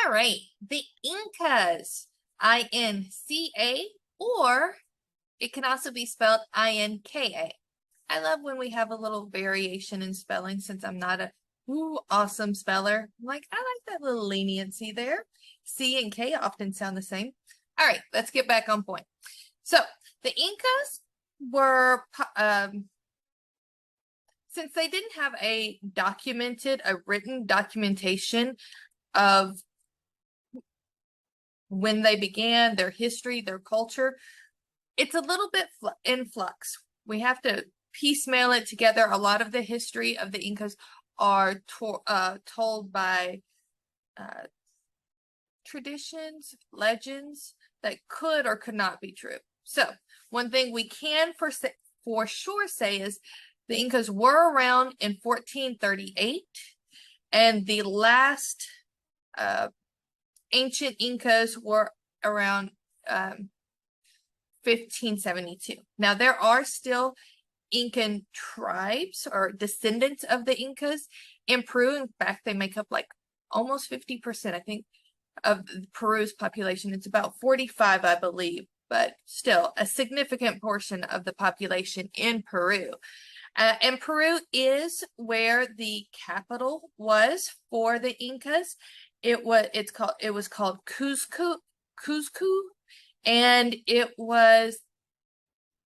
All right, the Incas, I-N-C-A, or it can also be spelled I-N-K-A. I love when we have a little variation in spelling since I'm not a awesome speller. I like that little leniency there. C and K often sound the same. All right, let's get back on point. So the Incas were, since they didn't have a written documentation of when they began, their history, their culture, it's a little bit in flux. We have to piecemeal it together. A lot of the history of the Incas are told by traditions, legends that could or could not be true. So one thing we can for sure say is the Incas were around in 1438, and the last ancient Incas were around 1572. Now, there are still Incan tribes or descendants of the Incas in Peru. In fact, they make up like almost 50%, I think, of Peru's population. It's about 45, I believe, but still a significant portion of the population in Peru. And Peru is where the capital was for the Incas. It was called Cuzco, and it was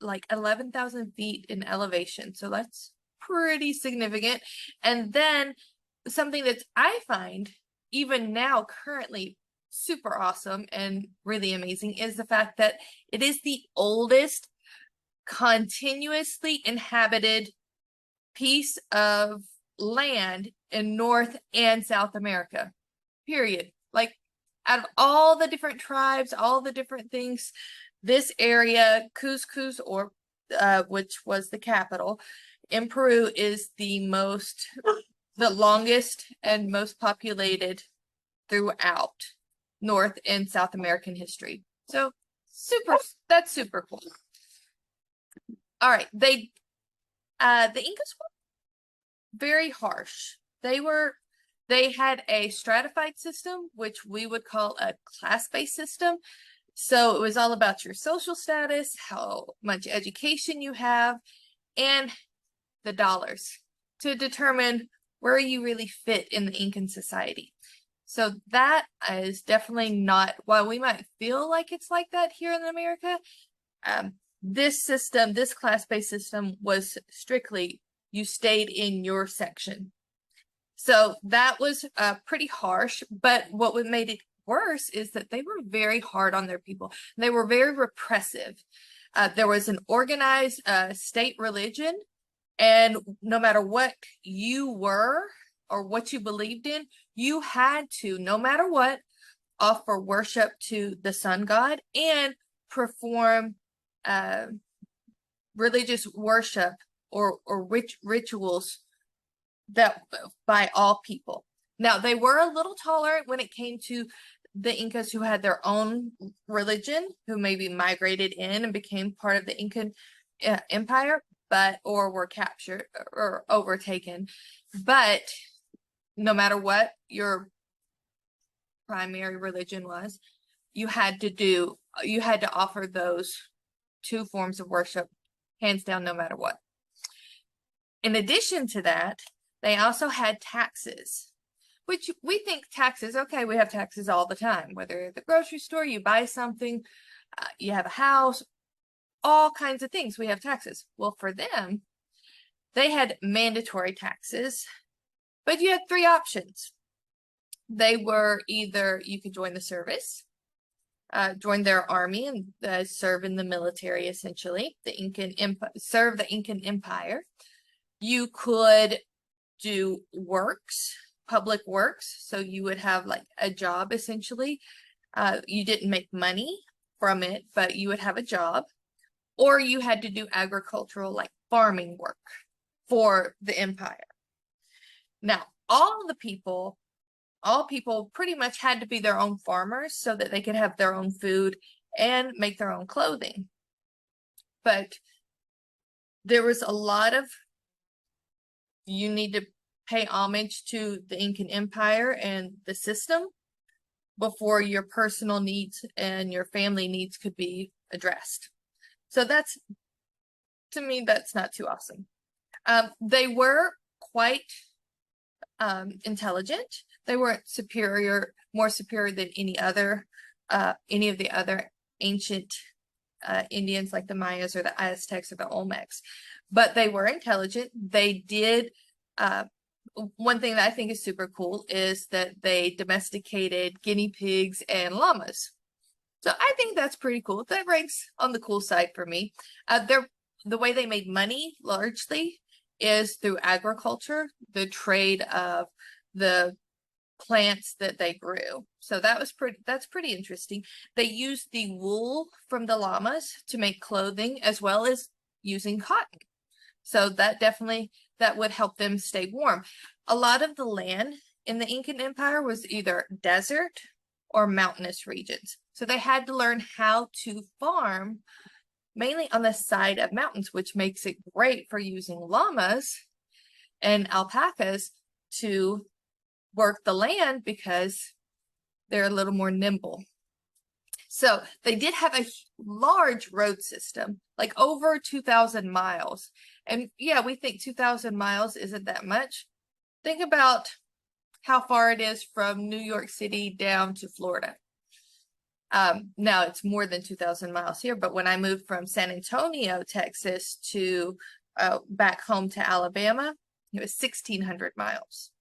like 11,000 feet in elevation. So that's pretty significant. And then something that I find even now currently super awesome and really amazing is the fact that it is the oldest continuously inhabited piece of land in North and South America, period. Like, out of all the different tribes, all the different things, this area, Cuzco, or which was the capital in Peru, is the longest and most populated throughout North and South American history. So that's super cool. All right, the Incas were very harsh. They had a stratified system, which we would call a class-based system. So it was all about your social status, how much education you have, and the dollars to determine where you really fit in the Incan society. So that is definitely not, while we might feel like it's like that here in America, this class-based system was strictly, you stayed in your section. So that was pretty harsh, but what made it worse is that they were very hard on their people. They were very repressive. There was an organized state religion, and no matter what you were or what you believed in, you had to, no matter what, offer worship to the sun god and perform religious worship or rituals that by all people. Now, they were a little tolerant when it came to the Incas who had their own religion, who maybe migrated in and became part of the Incan Empire, or were captured or overtaken. But no matter what your primary religion was, you had to offer those two forms of worship, hands down, no matter what. In addition to that, they also had taxes, which we think taxes, okay, we have taxes all the time, whether at the grocery store, you buy something, you have a house, all kinds of things, we have taxes. Well, for them, they had mandatory taxes, but you had three options. They were either you could join the service, join their army and serve in the military, essentially, serve the Incan Empire. You could do public works, so you would have like a job essentially. You didn't make money from it, but you would have a job, or you had to do agricultural, like farming work for the empire. Now, all people pretty much had to be their own farmers so that they could have their own food and make their own clothing. But there was a lot of, you need to pay homage to the Incan Empire and the system, before your personal needs and your family needs could be addressed. So that's, to me, that's not too awesome. They were quite intelligent. They weren't superior, more superior than any of the other ancient Indians like the Mayas or the Aztecs or the Olmecs, but they were intelligent. They did, one thing that I think is super cool is that they domesticated guinea pigs and llamas. So I think that's pretty cool. That ranks on the cool side for me. The way they made money largely is through agriculture, the trade of the plants that they grew. So that's pretty interesting. They used the wool from the llamas to make clothing as well as using cotton. So that would help them stay warm. A lot of the land in the Incan Empire was either desert or mountainous regions. So they had to learn how to farm mainly on the side of mountains, which makes it great for using llamas and alpacas to work the land because they're a little more nimble. So they did have a large road system, like over 2,000 miles. And yeah, we think 2,000 miles isn't that much. Think about how far it is from New York City down to Florida. Now it's more than 2,000 miles here, but when I moved from San Antonio, Texas to back home to Alabama, it was 1,600 miles.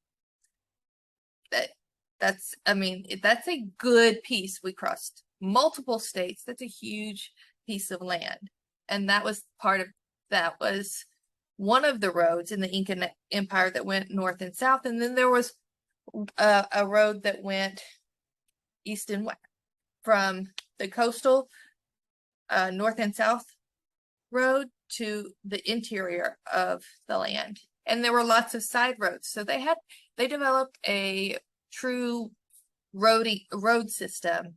That's a good piece. We crossed multiple states. That's a huge piece of land. And that was one of the roads in the Incan Empire that went north and south. And then there was a road that went east and west from the coastal north and south road to the interior of the land. And there were lots of side roads. So they developed a true road system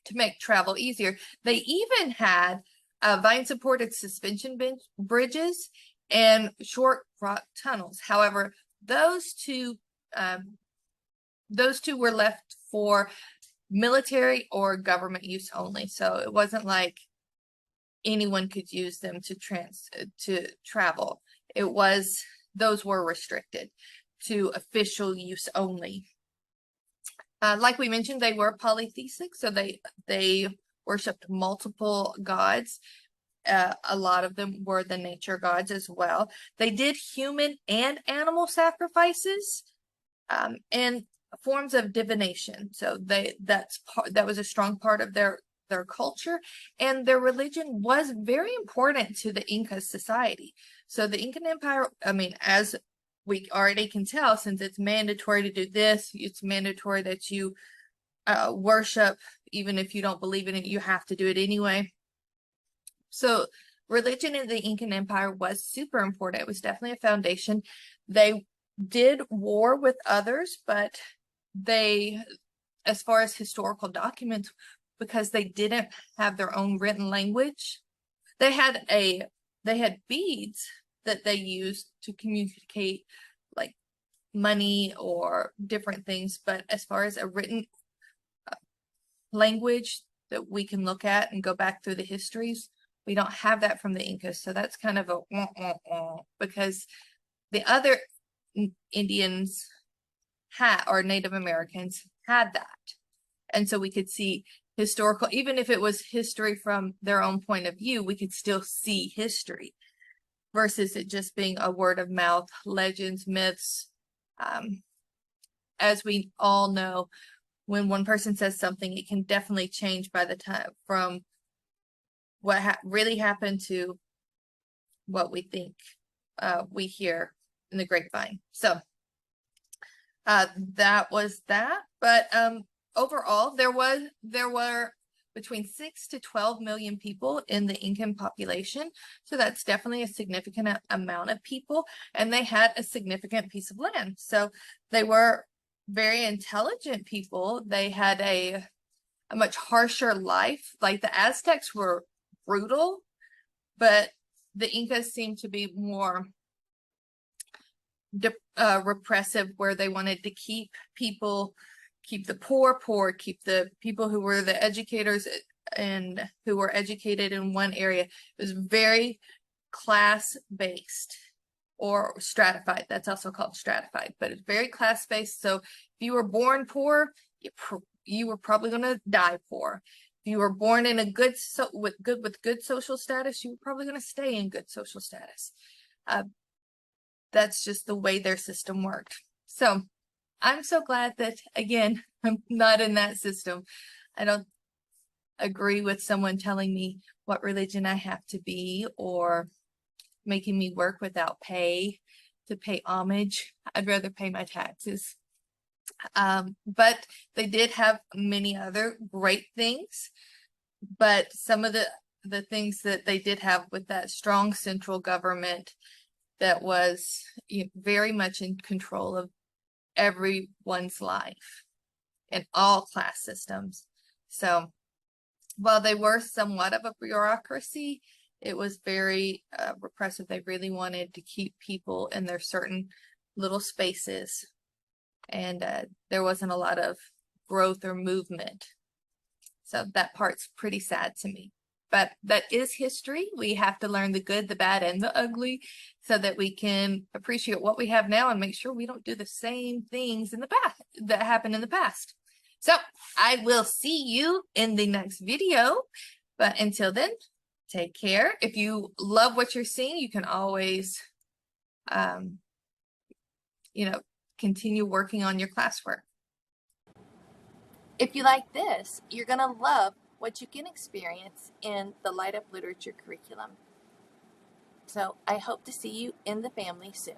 to make travel easier. They even had vine-supported suspension bridges and short rock tunnels. However, those two were left for military or government use only. So it wasn't like anyone could use them to travel. Those were restricted to official use only. Like we mentioned, they were polytheistic, so they worshipped multiple gods. A lot of them were the nature gods as well. They did human and animal sacrifices, and forms of divination. So that was a strong part of their culture, and their religion was very important to the Inca society. So the Incan Empire, as we already can tell, since it's mandatory to do this, it's mandatory that you worship, even if you don't believe in it, you have to do it anyway. So religion in the Incan Empire was super important. It was definitely a foundation. They did war with others, but as far as historical documents, because they didn't have their own written language, they had beads that they used to communicate like money or different things. But as far as a written language that we can look at and go back through the histories, we don't have that from the Incas. So that's kind of because the other Indians or Native Americans had that. And so we could see historical, even if it was history from their own point of view, we could still see history versus it just being a word of mouth, legends, myths. As we all know, when one person says something, it can definitely change by the time from what really happened to what we think we hear in the grapevine. So that was that. But overall, there were between 6 to 12 million people in the Incan population. So that's definitely a significant amount of people, and they had a significant piece of land. So they were very intelligent people. They had a much harsher life. Like the Aztecs were brutal, but the Incas seemed to be more repressive, where they wanted to keep people keep the poor poor, keep the people who were the educators and who were educated in one area. It was very class-based or stratified. That's also called stratified, but it's very class-based. So if you were born poor, you were probably going to die poor. If you were born in a with good social status, you were probably going to stay in good social status. That's just the way their system worked. So I'm so glad that, again, I'm not in that system. I don't agree with someone telling me what religion I have to be or making me work without pay to pay homage. I'd rather pay my taxes. But they did have many other great things. But some of the things that they did have with that strong central government that was very much in control of everyone's life in all class systems. So while they were somewhat of a bureaucracy, it was very repressive. They really wanted to keep people in their certain little spaces, and there wasn't a lot of growth or movement. So that part's pretty sad to me. But that is history. We have to learn the good, the bad, and the ugly so that we can appreciate what we have now and make sure we don't do the same things in the past that happened in the past. So I will see you in the next video. But until then, take care. If you love what you're seeing, you can always, continue working on your classwork. If you like this, you're going to love what you can experience in the Light Up Literature curriculum. So I hope to see you in the family soon.